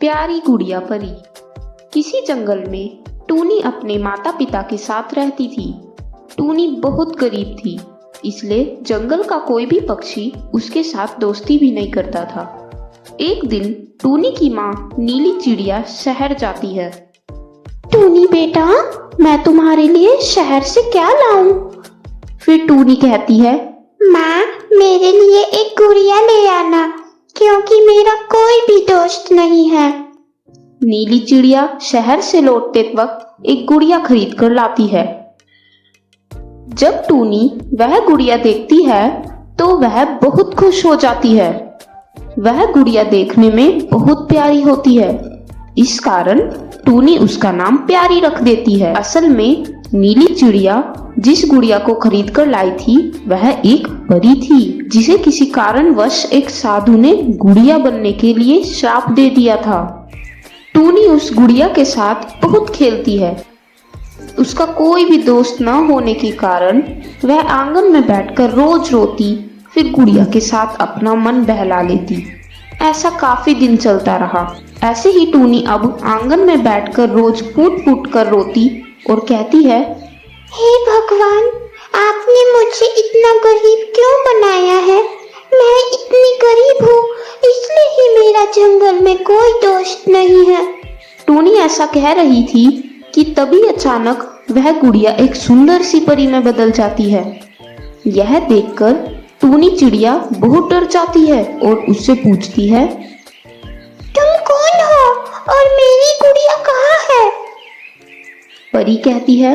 प्यारी गुड़िया परी। किसी जंगल में टूनी अपने माता पिता के साथ रहती थी। टूनी बहुत गरीब थी, इसलिए जंगल का कोई भी पक्षी उसके साथ दोस्ती भी नहीं करता था। एक दिन टूनी की माँ नीली चिड़िया शहर जाती है। टूनी बेटा, मैं तुम्हारे लिए शहर से क्या लाऊं? फिर टूनी कहती है, माँ, मेरे लिए एक गुड़िया ले आना, क्योंकि मेरा कोई भी दोस्त नहीं है। नीली चिड़िया शहर से लौटते वक्त एक गुड़िया खरीद कर लाती है। जब टूनी वह गुड़िया देखती है तो वह बहुत खुश हो जाती है। वह गुड़िया देखने में बहुत प्यारी होती है, इस कारण टूनी उसका नाम प्यारी रख देती है। असल में नीली चिड़िया जिस गुड़िया को खरीद कर लाई थी वह एक परी थी, जिसे किसी कारणवश एक साधु ने गुड़िया बनने के लिए श्राप दे दिया था। टूनी उस गुड़िया के साथ बहुत खेलती है। उसका कोई भी दोस्त न होने के कारण वह आंगन में बैठकर रोज रोती, फिर गुड़िया के साथ अपना मन बहला लेती। ऐसा काफी दिन चलता रहा। ऐसे ही टूनी अब आंगन में बैठकर रोज फूट फूट कर रोती और कहती है, हे भगवान, आपने मुझे इतना गरीब क्यों बनाया है? मैं इतनी गरीब हूँ, इसलिए ही मेरा जंगल में कोई दोस्त नहीं है। टूनी ऐसा कह रही थी कि तभी अचानक वह गुड़िया एक सुंदर सी परी में बदल जाती है। यह देखकर टूनी चिड़िया बहुत डर जाती है और उससे पूछती है, तुम कौन हो और मेरी गुड़िया कहाँ है? परी कहती है,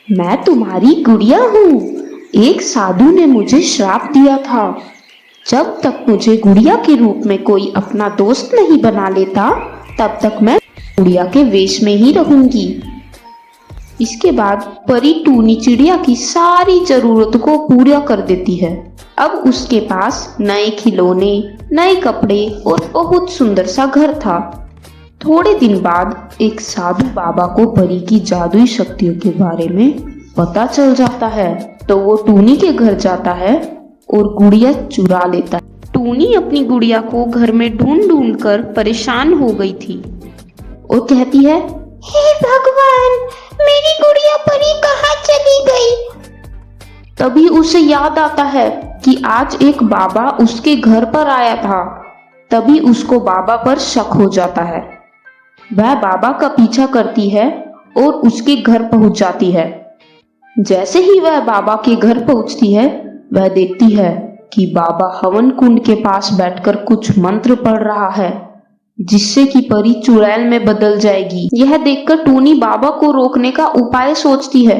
मैं तुम्हारी गुड़िया हूँ। एक साधु ने मुझे श्राप दिया था, जब तक मुझे गुड़िया के रूप में कोई अपना दोस्त नहीं बना लेता तब तक मैं गुड़िया के वेश में ही रहूंगी। इसके बाद परी टूनी चिड़िया की सारी जरूरत को पूरा कर देती है। अब उसके पास नए खिलौने, नए कपड़े और बहुत सुंदर सा घर था। थोड़े दिन बाद एक साधु बाबा को परी की जादुई शक्तियों के बारे में पता चल जाता है, तो वो टूनी के घर जाता है और गुड़िया चुरा लेता है। टूनी अपनी गुड़िया को घर में ढूंढ ढूंढ कर परेशान हो गई थी और कहती है, हे भगवान, मेरी गुड़िया परी कहाँ चली गई? तभी उसे याद आता है कि आज एक बाबा उसके घर पर आया था। तभी उसको बाबा पर शक हो जाता है। वह बाबा का पीछा करती है और उसके घर पहुंच जाती है। जैसे ही वह बाबा के घर पहुंचती है, वह देखती है कि बाबा हवन कुंड के पास बैठकर कुछ मंत्र पढ़ रहा है, जिससे कि परी चुड़ैल में बदल जाएगी। यह देखकर टूनी बाबा को रोकने का उपाय सोचती है।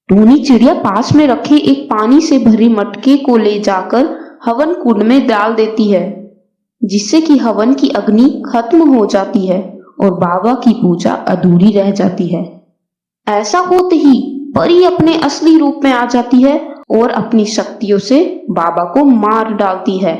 टूनी चिड़िया पास में रखे एक पानी से भरे मटके को ले जाकर हवन कुंड में डाल देती है, जिससे कि हवन की अग्नि खत्म हो जाती है और बाबा की पूजा अधूरी रह जाती है। ऐसा होते ही परी अपने असली रूप में आ जाती है और अपनी शक्तियों से बाबा को मार डालती है।